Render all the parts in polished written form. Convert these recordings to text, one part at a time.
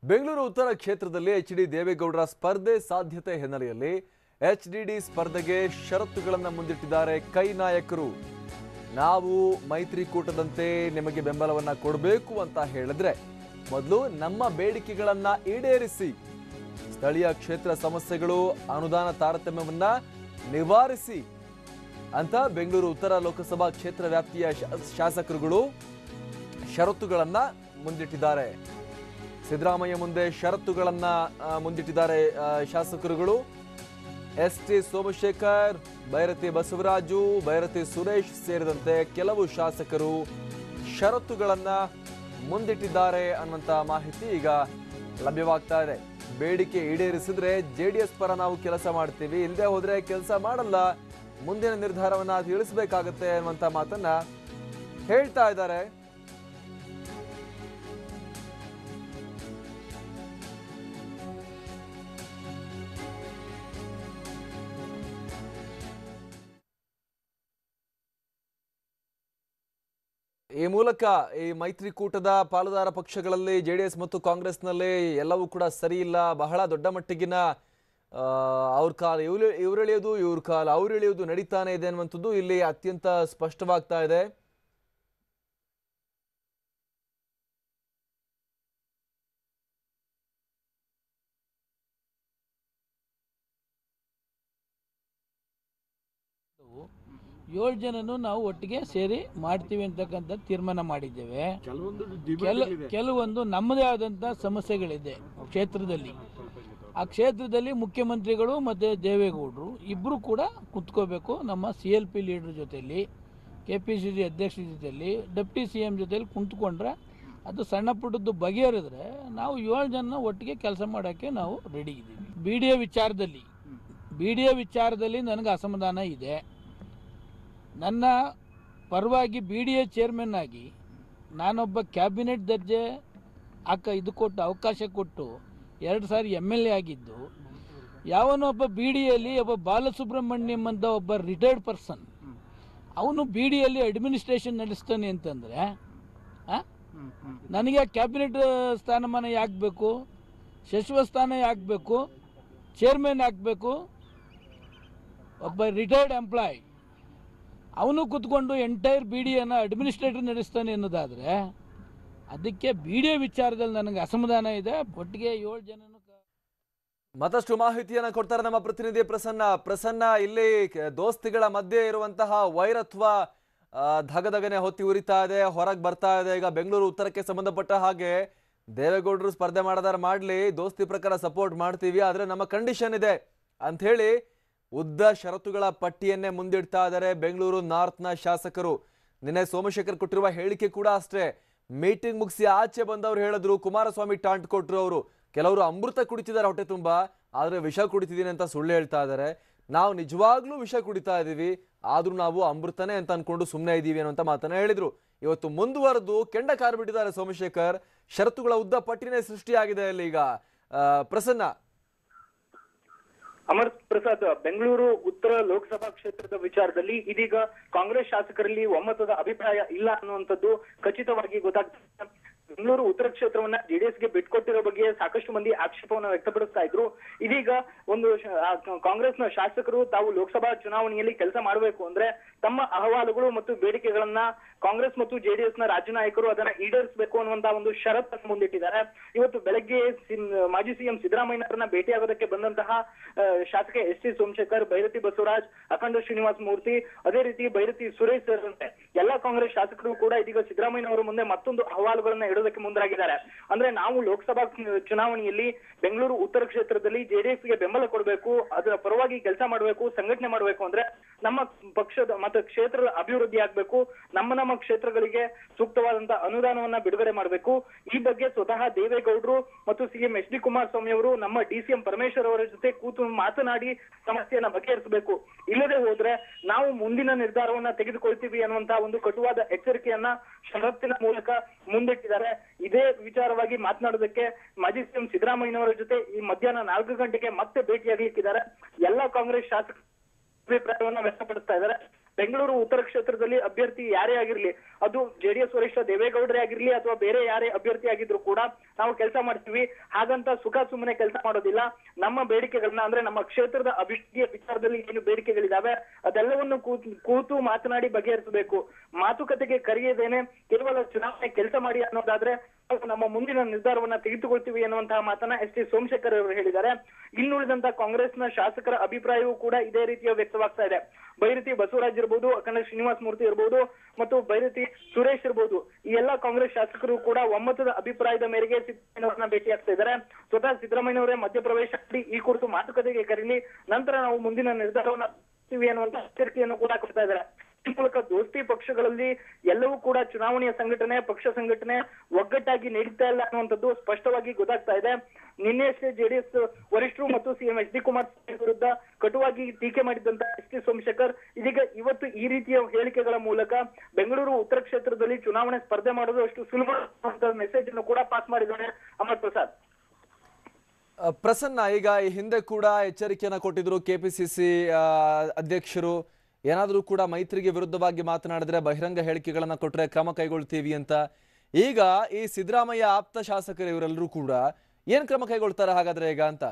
ಬೆಂಗಳೂರು ಉತ್ತರ ಕ್ಷೇತ್ರದಲ್ಲಿ ಎಚ್.ಡಿ. ದೇವೇಗೌಡರ ಸ್ಪರ್ಧೆ ಸಾಧ್ಯತೆ ಹಿನ್ನೆಲೆಯಲ್ಲಿ ಎಚ್.ಡಿ.ಡಿ ಸ್ಪರ್ಧೆಗೆ ಷರತ್ತುಗಳನ್ನು ಮುಂದಿಟ್ಟಿದ್ದಾರೆ ಕೈ ನಾಯಕರು. ನಾವು ಮೈತ್ರಿಕೂಟದಂತೆ ನಿಮಗೆ ಬೆಂಬಲವನ್ನ ಕೊಡಬೇಕು ಅಂತ ಹೇಳಿದ್ರೆ ಮೊದಲು ನಮ್ಮ ಬೇಡಿಕೆಗಳನ್ನ ಈಡೇರಿಸಿ, ಸ್ಥಳೀಯ ಕ್ಷೇತ್ರ ಸಮಸ್ಯೆಗಳು, ಅನುದಾನ ತಾರತಮ್ಯವನ್ನ ನಿವಾರಿಸಿ ಅಂತ ಬೆಂಗಳೂರು ಉತ್ತರ ಲೋಕಸಭಾ ಕ್ಷೇತ್ರ ವ್ಯಾಪ್ತಿಯ ಶಾಸಕರುಗಳು ಷರತ್ತುಗಳನ್ನ ಮುಂದಿಟ್ಟಿದ್ದಾರೆ. ಸಿದ್ದರಾಮಯ್ಯ ಮುಂದೆ ಷರತ್ತುಗಳನ್ನ ಮುಂದಿಟ್ಟಿದ್ದಾರೆ ಶಾಸಕರುಗಳು. ಎಸ್.ಟಿ. ಸೋಮಶೇಖರ್, ಬೈರತಿ ಬಸವರಾಜು, ಬೈರತಿ ಸುರೇಶ್ ಸೇರಿದಂತೆ ಕೆಲವು ಶಾಸಕರು ಷರತ್ತುಗಳನ್ನ ಮುಂದಿಟ್ಟಿದ್ದಾರೆ ಅನ್ನುವಂತ ಮಾಹಿತಿ ಈಗ ಲಭ್ಯವಾಗ್ತಾ ಇದೆ. ಬೇಡಿಕೆ ಈಡೇರಿಸಿದ್ರೆ ಜೆಡಿಎಸ್ ಪರ ನಾವು ಕೆಲಸ ಮಾಡ್ತೀವಿ, ಇಲ್ಲದೆ ಹೋದ್ರೆ ಕೆಲಸ ಮಾಡಲ್ಲ, ಮುಂದಿನ ನಿರ್ಧಾರವನ್ನ ತಿಳಿಸಬೇಕಾಗತ್ತೆ ಅನ್ನುವಂತ ಮಾತನ್ನ ಹೇಳ್ತಾ ಇದ್ದಾರೆ. ಈ ಮೂಲಕ ಈ ಮೈತ್ರಿಕೂಟದ ಪಾಲುದಾರ ಪಕ್ಷಗಳಲ್ಲಿ ಜೆಡಿಎಸ್ ಮತ್ತು ಕಾಂಗ್ರೆಸ್ನಲ್ಲಿ ಎಲ್ಲವೂ ಕೂಡ ಸರಿ ಇಲ್ಲ, ಬಹಳ ದೊಡ್ಡ ಮಟ್ಟಿಗಿನ ಅವ್ರ ಕಾಲ ಇವರೆಳೆಯೋದು, ಇವ್ರ ಕಾಲ ಅವ್ರೆಳೆಯೋದು ನಡೀತಾನೆ ಇದೆ ಅನ್ನುವಂಥದ್ದು ಇಲ್ಲಿ ಅತ್ಯಂತ ಸ್ಪಷ್ಟವಾಗ್ತಾ ಇದೆ. ಏಳು ಜನನು ನಾವು ಒಟ್ಟಿಗೆ ಸೇರಿ ಮಾಡ್ತೀವಿ ಅಂತಕ್ಕಂಥ ತೀರ್ಮಾನ ಮಾಡಿದ್ದೇವೆ. ಕೆಲವೊಂದು ನಮ್ಮದೇ ಆದಂಥ ಸಮಸ್ಯೆಗಳಿದೆ ಕ್ಷೇತ್ರದಲ್ಲಿ. ಆ ಕ್ಷೇತ್ರದಲ್ಲಿ ಮುಖ್ಯಮಂತ್ರಿಗಳು ಮತ್ತು ದೇವೇಗೌಡರು ಇಬ್ಬರು ಕೂಡ ಕುತ್ಕೋಬೇಕು. ನಮ್ಮ CLP ಲೀಡರ್ ಜೊತೆಯಲ್ಲಿ, KPCC ಅಧ್ಯಕ್ಷರ ಜೊತೆಯಲ್ಲಿ, ಡೆಪ್ಟಿ CM ಜೊತೆಯಲ್ಲಿ ಕುಂತ್ಕೊಂಡ್ರೆ ಅದು ಸಣ್ಣ ಪುಟ್ಟದ್ದು ಬಗೆಹರಿದ್ರೆ ನಾವು 7 ಜನ ಒಟ್ಟಿಗೆ ಕೆಲಸ ಮಾಡೋಕ್ಕೆ ನಾವು ರೆಡಿ ಇದ್ದೀವಿ. BDA ವಿಚಾರದಲ್ಲಿ ನನಗೆ ಅಸಮಾಧಾನ ಇದೆ. ನನ್ನ ಪರವಾಗಿ BDA ಚೇರ್ಮನ್ ಆಗಿ ನಾನೊಬ್ಬ ಕ್ಯಾಬಿನೆಟ್ ದರ್ಜೆ ಇದು ಕೊಟ್ಟು ಅವಕಾಶ ಕೊಟ್ಟು 2 ಸಾರಿ MLA ಆಗಿದ್ದು, ಯಾವನೊಬ್ಬ BDAಯಲ್ಲಿ ಒಬ್ಬ ಬಾಲಸುಬ್ರಹ್ಮಣ್ಯಂ ಅಂತ ಒಬ್ಬ ರಿಟೈರ್ಡ್ ಪರ್ಸನ್ ಅವನು BDAಯಲ್ಲಿ ಅಡ್ಮಿನಿಸ್ಟ್ರೇಷನ್ ನಡೆಸ್ತಾನೆ ಅಂತಂದರೆ ನನಗೆ ಕ್ಯಾಬಿನೆಟ್ ಸ್ಥಾನಮಾನ ಯಾಕಬೇಕು, ಸಚಿವ ಸ್ಥಾನ ಯಾಕಬೇಕು, ಚೇರ್ಮನ್ ಆಗಬೇಕು? ಒಬ್ಬ ರಿಟೈರ್ಡ್ ಎಂಪ್ಲಾಯ್ ಅವನು ಕೂತ್ಕೊಂಡು ಎಂಟೈರ್ BDAನ ಅಡ್ಮಿನಿಸ್ಟ್ರೇಟರ್ ನಡೆಸ್ತಾನೆ ಅನ್ನೋದಾದರೆ ಅದಕ್ಕೆ BDA ವಿಚಾರದಲ್ಲಿ ನನಗೆ ಅಸಮಾಧಾನ ಇದೆ. ಒಟ್ಟಿಗೆ 7 ಜನನು ಮತ್ತಷ್ಟು ಮಾಹಿತಿಯನ್ನು ಕೊಡ್ತಾರೆ ನಮ್ಮ ಪ್ರತಿನಿಧಿ ಪ್ರಸನ್ನ. ಇಲ್ಲಿ ದೋಸ್ತಿಗಳ ಮಧ್ಯೆ ಇರುವಂತಹ ವೈರತ್ವ ಧಗಧಗನೆ ಹೊತ್ತಿ ಉರಿತಾ ಇದೆ, ಹೊರಗೆ ಬರ್ತಾ ಇದೆ. ಈಗ ಬೆಂಗಳೂರು ಉತ್ತರಕ್ಕೆ ಸಂಬಂಧಪಟ್ಟ ಹಾಗೆ ದೇವೇಗೌಡರು ಸ್ಪರ್ಧೆ ಮಾಡದಾರ ಮಾಡಲಿ, ದೋಸ್ತಿ ಪ್ರಕಾರ ಸಪೋರ್ಟ್ ಮಾಡ್ತೀವಿ, ಆದರೆ ನಮ್ಮ ಕಂಡೀಷನ್ ಇದೆ ಅಂತ ಹೇಳಿ ಉದ್ದ ಷರತ್ತುಗಳ ಪಟ್ಟಿಯನ್ನೇ ಮುಂದಿಡ್ತಾ ಇದ್ದಾರೆ ಬೆಂಗಳೂರು ನಾರ್ತ್ನ ಶಾಸಕರು. ನಿನ್ನೆ ಸೋಮಶೇಖರ್ ಕೊಟ್ಟಿರುವ ಹೇಳಿಕೆ ಕೂಡ ಅಷ್ಟೇ. ಮೀಟಿಂಗ್ ಮುಗಿಸಿ ಆಚೆ ಬಂದವರು ಹೇಳಿದ್ರು, ಕುಮಾರಸ್ವಾಮಿ ಟಾಂಟ್ ಕೊಟ್ಟರು. ಅವರು ಕೆಲವರು ಅಮೃತ ಕುಡಿತಿದ್ದಾರೆ ಹೊಟ್ಟೆ ತುಂಬಾ, ಆದರೆ ವಿಷ ಕುಡಿತಿದ್ದೀನಿ ಅಂತ ಸುಳ್ಳು ಹೇಳ್ತಾ ಇದ್ದಾರೆ. ನಾವು ನಿಜವಾಗ್ಲೂ ವಿಷ ಕುಡಿತಾ ಇದ್ದೀವಿ, ಆದ್ರೂ ನಾವು ಅಮೃತನೇ ಅಂತ ಅನ್ಕೊಂಡು ಸುಮ್ಮನೆ ಇದ್ದೀವಿ ಅನ್ನೋಂಥ ಮಾತನ್ನ ಹೇಳಿದ್ರು. ಇವತ್ತು ಮುಂದುವರೆದು ಕೆಂಡ ಕಾರ್ ಬಿಟ್ಟಿದ್ದಾರೆ ಸೋಮಶೇಖರ್. ಷರತ್ತುಗಳ ಉದ್ದ ಪಟ್ಟಿನೇ ಸೃಷ್ಟಿಯಾಗಿದೆ ಅಲ್ಲಿ. ಈಗ ಪ್ರಸನ್ನ. ಅಮರ್ ಪ್ರಸಾದ್, ಬೆಂಗಳೂರು ಉತ್ತರ ಲೋಕಸಭಾ ಕ್ಷೇತ್ರದ ವಿಚಾರದಲ್ಲಿ ಇದೀಗ ಕಾಂಗ್ರೆಸ್ ಶಾಸಕರಲ್ಲಿ ಒಮ್ಮತದ ಅಭಿಪ್ರಾಯ ಇಲ್ಲ ಅನ್ನುವಂಥದ್ದು ಖಚಿತವಾಗಿ ಗೊತ್ತಾಗ್ತದೆ. ಬೆಂಗಳೂರು ಉತ್ತರ ಕ್ಷೇತ್ರವನ್ನ JDSಗೆ ಬಿಟ್ಕೊಟ್ಟಿರೋ ಬಗ್ಗೆ ಸಾಕಷ್ಟು ಮಂದಿ ಆಕ್ಷೇಪವನ್ನು ವ್ಯಕ್ತಪಡಿಸ್ತಾ ಇದ್ರು. ಇದೀಗ ಒಂದು ಕಾಂಗ್ರೆಸ್ನ ಶಾಸಕರು ತಾವು ಲೋಕಸಭಾ ಚುನಾವಣೆಯಲ್ಲಿ ಕೆಲಸ ಮಾಡಬೇಕು ಅಂದ್ರೆ ತಮ್ಮ ಅಹವಾಲುಗಳು ಮತ್ತು ಬೇಡಿಕೆಗಳನ್ನ ಕಾಂಗ್ರೆಸ್ ಮತ್ತು JDSನ ರಾಜ್ಯ ನಾಯಕರು ಅದನ್ನ ಈಡೇರಿಸಬೇಕು ಅನ್ನುವಂತಹ ಒಂದು ಷರತ್ತನ್ನು ಮುಂದಿಟ್ಟಿದ್ದಾರೆ. ಇವತ್ತು ಬೆಳಗ್ಗೆ ಮಾಜಿ CM ಸಿದ್ದರಾಮಯ್ಯನವರನ್ನ ಭೇಟಿಯಾಗೋದಕ್ಕೆ ಬಂದಂತಹ ಶಾಸಕ S.T. ಸೋಮಶೇಖರ್, ಬೈರತಿ ಬಸವರಾಜ್, ಅಖಂಡ ಶ್ರೀನಿವಾಸ ಮೂರ್ತಿ, ಅದೇ ರೀತಿ ಬೈರತಿ ಸುರೇಶ್ ಸೇರಿದಂತೆ ಎಲ್ಲಾ ಕಾಂಗ್ರೆಸ್ ಶಾಸಕರು ಕೂಡ ಇದೀಗ ಸಿದ್ದರಾಮಯ್ಯನವರ ಮುಂದೆ ಮತ್ತೊಂದು ಅಹವಾಲುಗಳನ್ನ ಇಡೋದಕ್ಕೆ ಮುಂದಾಗಿದ್ದಾರೆ. ಅಂದ್ರೆ ನಾವು ಲೋಕಸಭಾ ಚುನಾವಣೆಯಲ್ಲಿ ಬೆಂಗಳೂರು ಉತ್ತರ ಕ್ಷೇತ್ರದಲ್ಲಿ JDSಗೆ ಬೆಂಬಲ ಕೊಡಬೇಕು, ಅದರ ಪರವಾಗಿ ಕೆಲಸ ಮಾಡಬೇಕು, ಸಂಘಟನೆ ಮಾಡಬೇಕು ಅಂದ್ರೆ ನಮ್ಮ ಪಕ್ಷದ ಮತ್ತು ಕ್ಷೇತ್ರದ ಅಭಿವೃದ್ಧಿ ಆಗ್ಬೇಕು, ನಮ್ಮ ಕ್ಷೇತ್ರಗಳಿಗೆ ಸೂಕ್ತವಾದಂತಹ ಅನುದಾನವನ್ನ ಬಿಡುಗಡೆ ಮಾಡಬೇಕು. ಈ ಬಗ್ಗೆ ಸ್ವತಃ ದೇವೇಗೌಡರು ಮತ್ತು CM S.D. ಕುಮಾರಸ್ವಾಮಿ ಅವರು ನಮ್ಮ DCM ಪರಮೇಶ್ವರ್ ಅವರ ಜೊತೆ ಕೂತು ಮಾತನಾಡಿ ಸಮಸ್ಯೆಯನ್ನ ಬಗೆಹರಿಸಬೇಕು. ಇಲ್ಲದೆ ಹೋದ್ರೆ ನಾವು ಮುಂದಿನ ನಿರ್ಧಾರವನ್ನ ತೆಗೆದುಕೊಳ್ತೀವಿ ಅನ್ನುವಂತಹ ಒಂದು ಕಟುವಾದ ಎಚ್ಚರಿಕೆಯನ್ನ ಷರತ್ತಿನ ಮೂಲಕ ಮುಂದಿಟ್ಟಿದ್ದಾರೆ. ಇದೇ ವಿಚಾರವಾಗಿ ಮಾತನಾಡೋದಕ್ಕೆ ಮಾಜಿ CM ಸಿದ್ದರಾಮಯ್ಯನವರ ಜೊತೆ ಈ ಮಧ್ಯಾಹ್ನ 4 ಗಂಟೆಗೆ ಮತ್ತೆ ಭೇಟಿಯಾಗಲಿಕ್ಕಿದ್ದಾರೆ. ಎಲ್ಲಾ ಕಾಂಗ್ರೆಸ್ ಶಾಸಕರು ಅಭಿಪ್ರಾಯವನ್ನ ವ್ಯಕ್ತಪಡಿಸ್ತಾ ಇದ್ದಾರೆ. ಬೆಂಗಳೂರು ಉತ್ತರ ಕ್ಷೇತ್ರದಲ್ಲಿ ಅಭ್ಯರ್ಥಿ ಯಾರೇ ಆಗಿರ್ಲಿ, ಅದು ಜೆಡಿಎಸ್ ವರಿಷ್ಠ ದೇವೇಗೌಡರೇ ಆಗಿರ್ಲಿ ಅಥವಾ ಬೇರೆ ಯಾರೇ ಅಭ್ಯರ್ಥಿ ಆಗಿದ್ರು ಕೂಡ ನಾವು ಕೆಲಸ ಮಾಡ್ತೀವಿ, ಹಾಗಂತ ಸುಖ ಸುಮ್ಮನೆ ಕೆಲಸ ಮಾಡೋದಿಲ್ಲ. ನಮ್ಮ ಬೇಡಿಕೆಗಳನ್ನ ಅಂದ್ರೆ ನಮ್ಮ ಕ್ಷೇತ್ರದ ಅಭಿವೃದ್ಧಿಯ ವಿಚಾರದಲ್ಲಿ ಏನು ಬೇಡಿಕೆಗಳಿದಾವೆ ಅದೆಲ್ಲವನ್ನು ಕೂತು ಮಾತನಾಡಿ ಬಗೆಹರಿಸಬೇಕು. ಮಾತುಕತೆಗೆ ಕರೆಯದೇನೆ ಕೇವಲ ಚುನಾವಣೆ ಕೆಲಸ ಮಾಡಿ ಅನ್ನೋದಾದ್ರೆ ನಮ್ಮ ಮುಂದಿನ ನಿರ್ಧಾರವನ್ನ ತೆಗೆದುಕೊಳ್ತೀವಿ ಅನ್ನುವಂತಹ ಮಾತನ್ನ ಎಸ್ ಟಿ ಸೋಮಶೇಖರ್ ಅವರು ಹೇಳಿದ್ದಾರೆ. ಇನ್ನುಳಿದಂತ ಕಾಂಗ್ರೆಸ್ನ ಶಾಸಕರ ಅಭಿಪ್ರಾಯವೂ ಕೂಡ ಇದೇ ರೀತಿಯ ವ್ಯಕ್ತವಾಗ್ತಾ ಇದೆ. ಬೈರತಿ ಬಸವರಾಜ್ ಇರ್ಬೋದು, ಅಖಂಡ ಶ್ರೀನಿವಾಸ ಮೂರ್ತಿ ಇರ್ಬೋದು ಮತ್ತು ಬೈರತಿ ಸುರೇಶ್ ಇರ್ಬೋದು, ಈ ಎಲ್ಲಾ ಕಾಂಗ್ರೆಸ್ ಶಾಸಕರು ಕೂಡ ಒಮ್ಮತದ ಅಭಿಪ್ರಾಯದ ಮೇರೆಗೆ ಸಿದ್ದರಾಮಯ್ಯನವರನ್ನ ಭೇಟಿಯಾಗ್ತಾ ಇದ್ದಾರೆ. ಸ್ವತಃ ಸಿದ್ದರಾಮಯ್ಯನವರೇ ಮಧ್ಯಪ್ರವೇಶ ಮಾಡಿ ಈ ಕುರಿತು ಮಾತುಕತೆಗೆ ಕರೀಲಿ, ನಂತರ ನಾವು ಮುಂದಿನ ನಿರ್ಧಾರವನ್ನ ಅನ್ನುವಂತ ಎಚ್ಚರಿಕೆಯನ್ನು ಕೂಡ ಕೊಡ್ತಾ ಇದ್ದಾರೆ. ಈ ಮೂಲಕ ದೋಸ್ತಿ ಪಕ್ಷಗಳಲ್ಲಿ ಎಲ್ಲವೂ ಕೂಡ ಚುನಾವಣೆಯ ಸಂಘಟನೆ, ಪಕ್ಷ ಸಂಘಟನೆ ಒಗ್ಗಟ್ಟಾಗಿ ನಡೀತಾ ಇಲ್ಲ ಅನ್ನುವಂಥದ್ದು ಸ್ಪಷ್ಟವಾಗಿ ಗೊತ್ತಾಗ್ತಾ ಇದೆ. ನಿನ್ನೆಯಷ್ಟೇ ಜೆಡಿಎಸ್ ವರಿಷ್ಠರು ಮತ್ತು ಸಿಎಂ ಎಚ್ ಡಿ ಕುಮಾರಸ್ವಾಮಿ ವಿರುದ್ಧ ಕಟುವಾಗಿ ಟೀಕೆ ಮಾಡಿದಂತ ಎಸ್ ಟಿ ಸೋಮಶೇಖರ್ ಇದೀಗ ಇವತ್ತು ಈ ರೀತಿಯ ಹೇಳಿಕೆಗಳ ಮೂಲಕ ಬೆಂಗಳೂರು ಉತ್ತರ ಕ್ಷೇತ್ರದಲ್ಲಿ ಚುನಾವಣೆ ಸ್ಪರ್ಧೆ ಮಾಡೋದು ಅಷ್ಟು ಸುಲಭ ಮೆಸೇಜ್ ಅನ್ನು ಕೂಡ ಪಾಸ್ ಮಾಡಿದ್ದಾರೆ ಅಮರ್ ಪ್ರಸಾದ್. ಪ್ರಸನ್ನ, ಈಗ ಈ ಹಿಂದೆ ಕೂಡ ಎಚ್ಚರಿಕೆಯನ್ನ ಕೊಟ್ಟಿದ್ರು ಕೆಪಿಸಿಸಿ ಅಧ್ಯಕ್ಷರು, ಏನಾದರೂ ಕೂಡ ಮೈತ್ರಿಗೆ ವಿರುದ್ಧವಾಗಿ ಮಾತನಾಡಿದ್ರೆ ಬಹಿರಂಗ ಹೇಳಿಕೆಗಳನ್ನ ಕೊಟ್ಟರೆ ಕ್ರಮ ಕೈಗೊಳ್ತೀವಿ ಅಂತ. ಈಗ ಈ ಸಿದ್ದರಾಮಯ್ಯ ಆಪ್ತ ಶಾಸಕರು ಇವರೆಲ್ಲರೂ ಕೂಡ ಏನ್ ಕ್ರಮ ಕೈಗೊಳ್ತಾರೆ ಹಾಗಾದ್ರೆ ಈಗ ಅಂತ?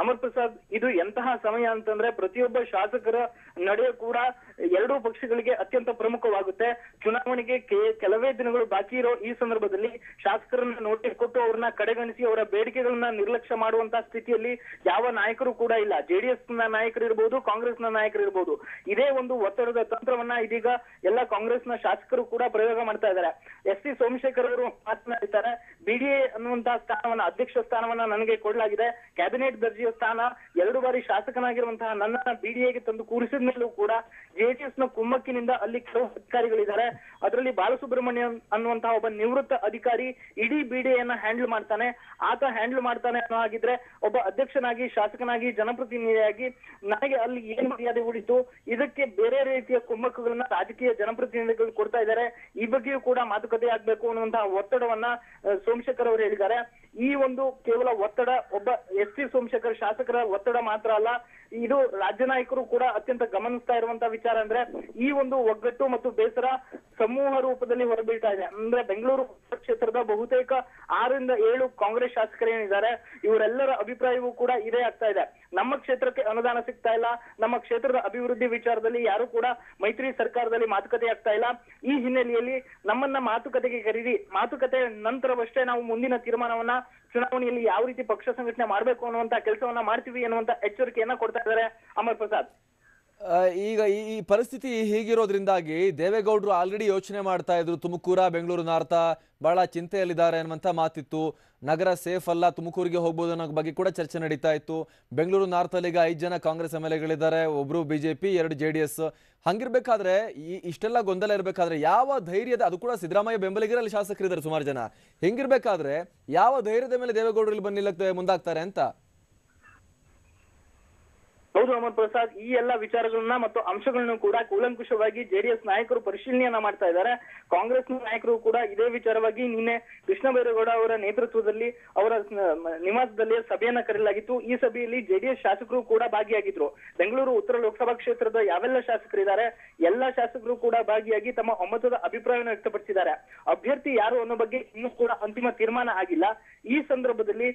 ಅಮರ್ ಪ್ರಸಾದ್, ಇದು ಎಂತಹ ಸಮಯ ಅಂತಂದ್ರೆ ಪ್ರತಿಯೊಬ್ಬ ಶಾಸಕರ ನಡೆ ಕೂಡ ಎರಡೂ ಪಕ್ಷಗಳಿಗೆ ಅತ್ಯಂತ ಪ್ರಮುಖವಾಗುತ್ತೆ. ಚುನಾವಣೆಗೆ ಕೆಲವೇ ದಿನಗಳು ಬಾಕಿ ಇರೋ ಈ ಸಂದರ್ಭದಲ್ಲಿ ಶಾಸಕರನ್ನ ನೋಟಿಸ್ ಕೊಟ್ಟು ಅವ್ರನ್ನ ಕಡೆಗಣಿಸಿ ಅವರ ಬೇಡಿಕೆಗಳನ್ನ ನಿರ್ಲಕ್ಷ್ಯ ಮಾಡುವಂತ ಸ್ಥಿತಿಯಲ್ಲಿ ಯಾವ ನಾಯಕರು ಕೂಡ ಇಲ್ಲ. ಜೆಡಿಎಸ್ ನ ನಾಯಕರು ಇರ್ಬೋದು, ಕಾಂಗ್ರೆಸ್ ನ ನಾಯಕರು ಇರ್ಬೋದು. ಇದೇ ಒಂದು ಒತ್ತಡದ ತಂತ್ರವನ್ನ ಇದೀಗ ಎಲ್ಲ ಕಾಂಗ್ರೆಸ್ ನ ಶಾಸಕರು ಕೂಡ ಪ್ರಯೋಗ ಮಾಡ್ತಾ ಇದ್ದಾರೆ. ಎಸ್ ಟಿ ಸೋಮಶೇಖರ್ ಅವರು ಮಾತನಾಡಿದ್ದಾರೆ, ಬಿಡಿಎ ಅನ್ನುವಂತಹ ಸ್ಥಾನವನ್ನ, ಅಧ್ಯಕ್ಷ ಸ್ಥಾನವನ್ನ ನನಗೆ ಕೊಡಲಾಗಿದೆ. ಕ್ಯಾಬಿನೆಟ್ ದರ್ಜೆಯ ಸ್ಥಾನ 2 ಬಾರಿ ಶಾಸಕನಾಗಿರುವಂತಹ ನನ್ನನ್ನ ಬಿಡಿಎಗೆ ತಂದು ಕೂರಿಸಿದ ಮೇಲೂ ಕೂಡ ಜೆಡಿಎಸ್ ನ ಕುಮ್ಮಕ್ಕಿನಿಂದ ಅಲ್ಲಿ ಕೆಲವು ಅಧಿಕಾರಿಗಳಿದ್ದಾರೆ. ಅದರಲ್ಲಿ ಬಾಲಸುಬ್ರಹ್ಮಣ್ಯಂ ಅನ್ನುವಂತಹ ಒಬ್ಬ ನಿವೃತ್ತ ಅಧಿಕಾರಿ ಇಡೀ ಬಿಡಿಎಯನ್ನ ಹ್ಯಾಂಡಲ್ ಮಾಡ್ತಾನೆ. ಆತ ಹ್ಯಾಂಡಲ್ ಮಾಡ್ತಾನೆ ಅನ್ನೋ ಹಾಗಿದ್ರೆ ಒಬ್ಬ ಅಧ್ಯಕ್ಷನಾಗಿ, ಶಾಸಕನಾಗಿ, ಜನಪ್ರತಿನಿಧಿಯಾಗಿ ನನಗೆ ಅಲ್ಲಿ ಏನ್ ಮರ್ಯಾದೆ ಉಳಿತು? ಇದಕ್ಕೆ ಬೇರೆ ರೀತಿಯ ಕುಮ್ಮಕ್ಕುಗಳನ್ನ ರಾಜಕೀಯ ಜನಪ್ರತಿನಿಧಿಗಳು ಕೊಡ್ತಾ ಇದ್ದಾರೆ. ಈ ಬಗ್ಗೆಯೂ ಕೂಡ ಮಾತುಕತೆ ಆಗ್ಬೇಕು ಅನ್ನುವಂತಹ ಒತ್ತಡವನ್ನ ಸೋಮಶೇಖರ್ ಅವರು ಹೇಳಿದ್ದಾರೆ. ಈ ಒಂದು ಕೇವಲ ಒತ್ತಡ ಒಬ್ಬ ಎಸ್ ಟಿ ಸೋಮಶೇಖರ್ ಶಾಸಕರ ಒತ್ತಡ ಮಾತ್ರ ಅಲ್ಲ, ಇದು ರಾಜ್ಯ ನಾಯಕರು ಕೂಡ ಅತ್ಯಂತ ಗಮನಿಸ್ತಾ ಇರುವಂತಹ ವಿಚಾರ. ಅಂದ್ರೆ ಈ ಒಂದು ಒಗ್ಗಟ್ಟು ಮತ್ತು ಬೇಸರ ಸಮೂಹ ರೂಪದಲ್ಲಿ ಹೊರಬೀಳ್ತಾ ಇದೆ. ಅಂದ್ರೆ ಬೆಂಗಳೂರು ಕ್ಷೇತ್ರದ ಬಹುತೇಕ 6 ರಿಂದ 7 ಕಾಂಗ್ರೆಸ್ ಶಾಸಕರೇನಿದ್ದಾರೆ ಇವರೆಲ್ಲರ ಅಭಿಪ್ರಾಯವೂ ಕೂಡ ಇದೇ ಆಗ್ತಾ ಇದೆ. ನಮ್ಮ ಕ್ಷೇತ್ರಕ್ಕೆ ಅನುದಾನ ಸಿಗ್ತಾ ಇಲ್ಲ, ನಮ್ಮ ಕ್ಷೇತ್ರದ ಅಭಿವೃದ್ಧಿ ವಿಚಾರದಲ್ಲಿ ಯಾರು ಕೂಡ ಮೈತ್ರಿ ಸರ್ಕಾರದಲ್ಲಿ ಮಾತುಕತೆ ಆಗ್ತಾ ಇಲ್ಲ. ಈ ಹಿನ್ನೆಲೆಯಲ್ಲಿ ನಮ್ಮನ್ನ ಮಾತುಕತೆಗೆ ಕರೀರಿ, ಮಾತುಕತೆ ನಂತರವಷ್ಟೇ ನಾವು ಮುಂದಿನ ತೀರ್ಮಾನವನ್ನ ಚುನಾವಣೆಯಲ್ಲಿ ಯಾವ ರೀತಿ ಪಕ್ಷ ಸಂಘಟನೆ ಮಾಡಬೇಕು ಅನ್ನುವಂತ ಕೆಲಸವನ್ನ ಮಾಡ್ತೀವಿ ಅನ್ನುವಂತ ಎಚ್ಚರಿಕೆಯನ್ನ ಕೊಡ್ತಾ ಇದ್ದಾರೆ ಅಮರ್ ಪ್ರಸಾದ್. ಈಗ ಈ ಪರಿಸ್ಥಿತಿ ಹೀಗಿರೋದ್ರಿಂದಾಗಿ ದೇವೇಗೌಡರು ಆಲ್ರೆಡಿ ಯೋಚನೆ ಮಾಡ್ತಾ ಇದ್ರು, ತುಮಕೂರ ಬೆಂಗಳೂರು ನಾರ್ಥ ಬಹಳ ಚಿಂತೆಯಲ್ಲಿದ್ದಾರೆ ಅನ್ನುವಂಥ ಮಾತಿತ್ತು. ನಗರ ಸೇಫ್ ಅಲ್ಲ, ತುಮಕೂರಿಗೆ ಹೋಗ್ಬೋದು ಅನ್ನೋ ಬಗ್ಗೆ ಕೂಡ ಚರ್ಚೆ ನಡೀತಾ ಇತ್ತು. ಬೆಂಗಳೂರು ನಾರ್ತಲ್ಲಿ ಈಗ 5 ಜನ ಕಾಂಗ್ರೆಸ್ MLAಗಳಿದ್ದಾರೆ, ಒಬ್ರು ಬಿಜೆಪಿ, 2 JDS. ಹಂಗಿರ್ಬೇಕಾದ್ರೆ ಇಷ್ಟೆಲ್ಲ ಗೊಂದಲ ಇರಬೇಕಾದ್ರೆ ಯಾವ ಧೈರ್ಯದ, ಅದು ಕೂಡ ಸಿದ್ದರಾಮಯ್ಯ ಬೆಂಬಲಿಗರಲ್ಲಿ ಶಾಸಕರಿದ್ದಾರೆ ಸುಮಾರು ಜನ, ಹೆಂಗಿರ್ಬೇಕಾದ್ರೆ ಯಾವ ಧೈರ್ಯದ ಮೇಲೆ ದೇವೇಗೌಡರು ಇಲ್ಲಿ ಬಂದು ಮುಂದಾಗ್ತಾರೆ ಅಂತ? ಹೌದು ಅಮರ್ ಪ್ರಸಾದ್, ಈ ಎಲ್ಲ ವಿಚಾರಗಳನ್ನ ಮತ್ತು ಅಂಶಗಳನ್ನು ಕೂಡ ಕೂಲಂಕುಷವಾಗಿ ಜೆಡಿಎಸ್ ನಾಯಕರು ಪರಿಶೀಲನೆಯನ್ನ ಮಾಡ್ತಾ ಇದ್ದಾರೆ. ಕಾಂಗ್ರೆಸ್ ನಾಯಕರು ಕೂಡ ಇದೇ ವಿಚಾರವಾಗಿ ನಿನ್ನೆ ಕೃಷ್ಣ ಬೈರೇಗೌಡ ಅವರ ನೇತೃತ್ವದಲ್ಲಿ ಅವರ ನಿವಾಸದಲ್ಲಿ ಸಭೆಯನ್ನ ಕರೆಯಲಾಗಿತ್ತು. ಈ ಸಭೆಯಲ್ಲಿ ಜೆಡಿಎಸ್ ಶಾಸಕರು ಕೂಡ ಭಾಗಿಯಾಗಿದ್ರು. ಬೆಂಗಳೂರು ಉತ್ತರ ಲೋಕಸಭಾ ಕ್ಷೇತ್ರದ ಯಾವೆಲ್ಲ ಶಾಸಕರಿದ್ದಾರೆ ಎಲ್ಲಾ ಶಾಸಕರು ಕೂಡ ಭಾಗಿಯಾಗಿ ತಮ್ಮ ಒಮ್ಮತದ ಅಭಿಪ್ರಾಯವನ್ನು ವ್ಯಕ್ತಪಡಿಸಿದ್ದಾರೆ. ಅಭ್ಯರ್ಥಿ ಯಾರು ಅನ್ನೋ ಬಗ್ಗೆ ಇನ್ನೂ ಕೂಡ ಅಂತಿಮ ತೀರ್ಮಾನ ಆಗಿಲ್ಲ. ಈ ಸಂದರ್ಭದಲ್ಲಿ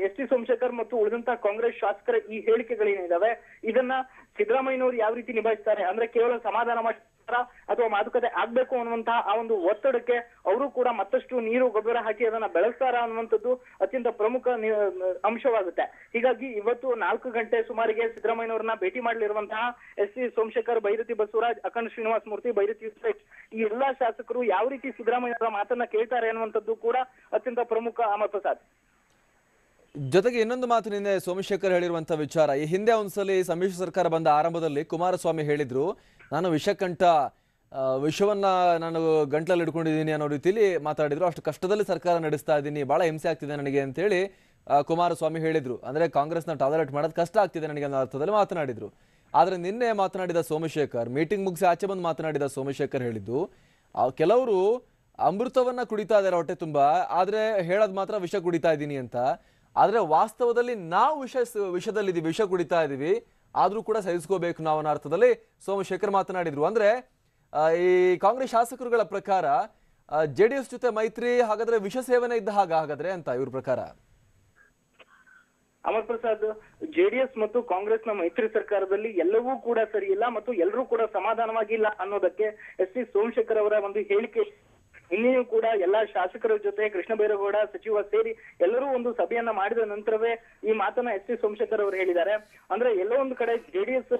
ಎಸ್ ಟಿ ಸೋಮಶೇಖರ್ ಮತ್ತು ಉಳಿದಂತಹ ಕಾಂಗ್ರೆಸ್ ಶಾಸಕರ ಈ ಹೇಳಿಕೆಗಳೇನಿದಾವೆ ಇದನ್ನ ಸಿದ್ದರಾಮಯ್ಯನವರು ಯಾವ ರೀತಿ ನಿಭಾಯಿಸ್ತಾರೆ, ಅಂದ್ರೆ ಕೇವಲ ಸಮಾಧಾನ ಮಾಡ್ತಾರ ಅಥವಾ ಮಾತುಕತೆ ಆಗ್ಬೇಕು ಅನ್ನುವಂತಹ ಆ ಒಂದು ಒತ್ತಡಕ್ಕೆ ಅವರು ಕೂಡ ಮತ್ತಷ್ಟು ನೀರು ಗೊಬ್ಬರ ಹಾಕಿ ಅದನ್ನ ಬೆಳೆಸ್ತಾರ ಅನ್ನುವಂಥದ್ದು ಅತ್ಯಂತ ಪ್ರಮುಖ ಅಂಶವಾಗುತ್ತೆ. ಹೀಗಾಗಿ ಇವತ್ತು 4 ಗಂಟೆ ಸುಮಾರಿಗೆ ಸಿದ್ದರಾಮಯ್ಯನವರನ್ನ ಭೇಟಿ ಮಾಡಲಿರುವಂತಹ ಎಸ್ ಟಿ ಸೋಮಶೇಖರ್, ಬೈರತಿ ಬಸವರಾಜ್, ಅಖಂಡ ಶ್ರೀನಿವಾಸ ಮೂರ್ತಿ, ಬೈರತಿ ಸುರೇಶ್ ಈ ಎಲ್ಲಾ ಶಾಸಕರು ಯಾವ ರೀತಿ ಸಿದ್ದರಾಮಯ್ಯನವರ ಮಾತನ್ನ ಕೇಳ್ತಾರೆ ಅನ್ನುವಂಥದ್ದು ಕೂಡ ಅತ್ಯಂತ ಪ್ರಮುಖ ಅಮರ್ ಪ್ರಸಾದ್. ಜೊತೆಗೆ ಇನ್ನೊಂದು ಮಾತು ನಿನ್ನೆ ಸೋಮಶೇಖರ್ ಹೇಳಿರುವಂತ ವಿಚಾರ, ಈ ಹಿಂದೆ ಒಂದ್ಸಲಿ ಸಮ್ಮಿಶ್ರ ಸರ್ಕಾರ ಬಂದ ಆರಂಭದಲ್ಲಿ ಕುಮಾರಸ್ವಾಮಿ ಹೇಳಿದ್ರು, ನಾನು ವಿಷವನ್ನ ನಾನು ಗಂಟ್ಲಲ್ಲಿ ಹಿಡ್ಕೊಂಡಿದ್ದೀನಿ ಅನ್ನೋ ರೀತಿಯಲ್ಲಿ ಮಾತಾಡಿದ್ರು. ಅಷ್ಟು ಕಷ್ಟದಲ್ಲಿ ಸರ್ಕಾರ ನಡೆಸ್ತಾ ಇದ್ದೀನಿ, ಬಹಳ ಹಿಂಸೆ ಆಗ್ತಿದೆ ನನಗೆ ಅಂತೇಳಿ ಕುಮಾರಸ್ವಾಮಿ ಹೇಳಿದ್ರು. ಅಂದ್ರೆ ಕಾಂಗ್ರೆಸ್ನ ಟಾಲರೇಟ್ ಮಾಡೋದು ಕಷ್ಟ ಆಗ್ತಿದೆ ನನಗೆ ಅನ್ನೋ ಅರ್ಥದಲ್ಲಿ ಮಾತನಾಡಿದ್ರು. ಆದ್ರೆ ನಿನ್ನೆ ಮಾತನಾಡಿದ ಸೋಮಶೇಖರ್, ಮೀಟಿಂಗ್ ಮುಗಿಸಿ ಆಚೆ ಬಂದು ಮಾತನಾಡಿದ ಸೋಮಶೇಖರ್ ಹೇಳಿದ್ದು, ಕೆಲವರು ಅಮೃತವನ್ನ ಕುಡಿತಾ ಇದ್ದಾರೆ ಹೊಟ್ಟೆ ತುಂಬಾ, ಆದ್ರೆ ಹೇಳೋದು ಮಾತ್ರ ವಿಷ ಕುಡಿತಾ ಇದ್ದೀನಿ ಅಂತ. ಆದ್ರೆ ವಾಸ್ತವದಲ್ಲಿ ನಾವು ವಿಷದಲ್ಲಿದ್ದೀವಿ, ವಿಷ ಕುಡಿತಾ ಇದೀವಿ, ಆದ್ರೂ ಕೂಡ ಸಹಿಸ್ಕೋಬೇಕು ನಾವು ಅನ್ನೋ ಅರ್ಥದಲ್ಲಿ ಸೋಮಶೇಖರ್ ಮಾತನಾಡಿದ್ರು. ಅಂದ್ರೆ ಈ ಕಾಂಗ್ರೆಸ್ ಶಾಸಕರುಗಳ ಪ್ರಕಾರ JDS ಜೊತೆ ಮೈತ್ರಿ ಹಾಗಾದ್ರೆ ವಿಷ ಸೇವನೆ ಇದ್ದ ಹಾಗಾದ್ರೆ ಅಂತ ಇವ್ರ ಪ್ರಕಾರ? ಅಮರ್ ಪ್ರಸಾದ್, ಜೆಡಿಎಸ್ ಮತ್ತು ಕಾಂಗ್ರೆಸ್ನ ಮೈತ್ರಿ ಸರ್ಕಾರದಲ್ಲಿ ಎಲ್ಲವೂ ಕೂಡ ಸರಿ ಇಲ್ಲ ಮತ್ತು ಎಲ್ಲರೂ ಕೂಡ ಸಮಾಧಾನವಾಗಿಲ್ಲ ಅನ್ನೋದಕ್ಕೆ ಎಸ್ ಟಿ ಸೋಮಶೇಖರ್ ಅವರ ಒಂದು ಹೇಳಿಕೆ. ಇನ್ನೂ ಕೂಡ ಎಲ್ಲಾ ಶಾಸಕರ ಜೊತೆ ಕೃಷ್ಣ ಬೈರೇಗೌಡ ಸಚಿವ ಸೇರಿ ಎಲ್ಲರೂ ಒಂದು ಸಭೆಯನ್ನ ಮಾಡಿದ ನಂತರವೇ ಈ ಮಾತನ್ನ ಎಸ್ ಟಿ ಸೋಮಶೇಖರ್ ಅವರು ಹೇಳಿದ್ದಾರೆ. ಅಂದ್ರೆ ಎಲ್ಲೋ ಒಂದು ಕಡೆ ಜೆಡಿಎಸ್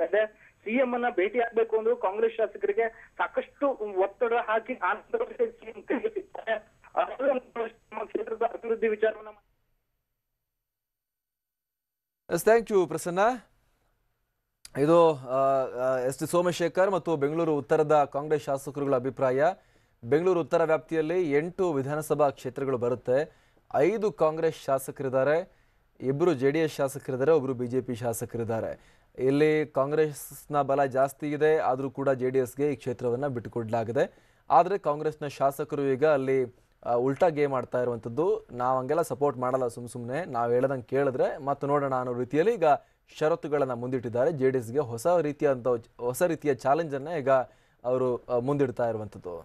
ಇದೆ, ಸಿಎಂ ಅನ್ನ ಭೇಟಿ ಆಗ್ಬೇಕು ಅಂದ್ರೆ ಕಾಂಗ್ರೆಸ್ ಶಾಸಕರಿಗೆ ಸಾಕಷ್ಟು ಒತ್ತಡ ಹಾಕಿ ಕ್ಷೇತ್ರದ ಅಭಿವೃದ್ಧಿ ವಿಚಾರವನ್ನ. Thank you Prasanna. ಇದು ಎಸ್ ಟಿ ಸೋಮಶೇಖರ್ ಮತ್ತು ಬೆಂಗಳೂರು ಉತ್ತರದ ಕಾಂಗ್ರೆಸ್ ಶಾಸಕರುಗಳ ಅಭಿಪ್ರಾಯ. ಬೆಂಗಳೂರು ಉತ್ತರ ವ್ಯಾಪ್ತಿಯಲ್ಲಿ 8 ವಿಧಾನಸಭಾ ಕ್ಷೇತ್ರಗಳು ಬರುತ್ತೆ. 5 ಕಾಂಗ್ರೆಸ್ ಶಾಸಕರಿದ್ದಾರೆ, 2 JDS ಶಾಸಕರಿದ್ದಾರೆ, 1 BJP ಶಾಸಕರಿದ್ದಾರೆ. ಇಲ್ಲಿ ಕಾಂಗ್ರೆಸ್ನ ಬಲ ಜಾಸ್ತಿ ಇದೆ, ಆದರೂ ಕೂಡ JDSಗೆ ಈ ಕ್ಷೇತ್ರವನ್ನು ಬಿಟ್ಟುಕೊಡಲಾಗಿದೆ. ಆದರೆ ಕಾಂಗ್ರೆಸ್ನ ಶಾಸಕರು ಈಗ ಅಲ್ಲಿ ಉಲ್ಟಾ ಗೇಮ್ ಆಡ್ತಾ ಇರುವಂಥದ್ದು. ನಾವು ಹಂಗೆಲ್ಲ ಸಪೋರ್ಟ್ ಮಾಡಲ್ಲ, ಸುಮ್ಮನೆ ನಾವು ಹೇಳದಂಗೆ ಕೇಳಿದ್ರೆ ಮತ್ತೆ ನೋಡೋಣ ಅನ್ನೋ ರೀತಿಯಲ್ಲಿ ಈಗ ಷರತ್ತುಗಳನ್ನು ಮುಂದಿಟ್ಟಿದ್ದಾರೆ. JDSಗೆ ಹೊಸ ರೀತಿಯ ಚಾಲೆಂಜನ್ನು ಈಗ ಅವರು ಮುಂದಿಡ್ತಾ ಇರುವಂಥದ್ದು.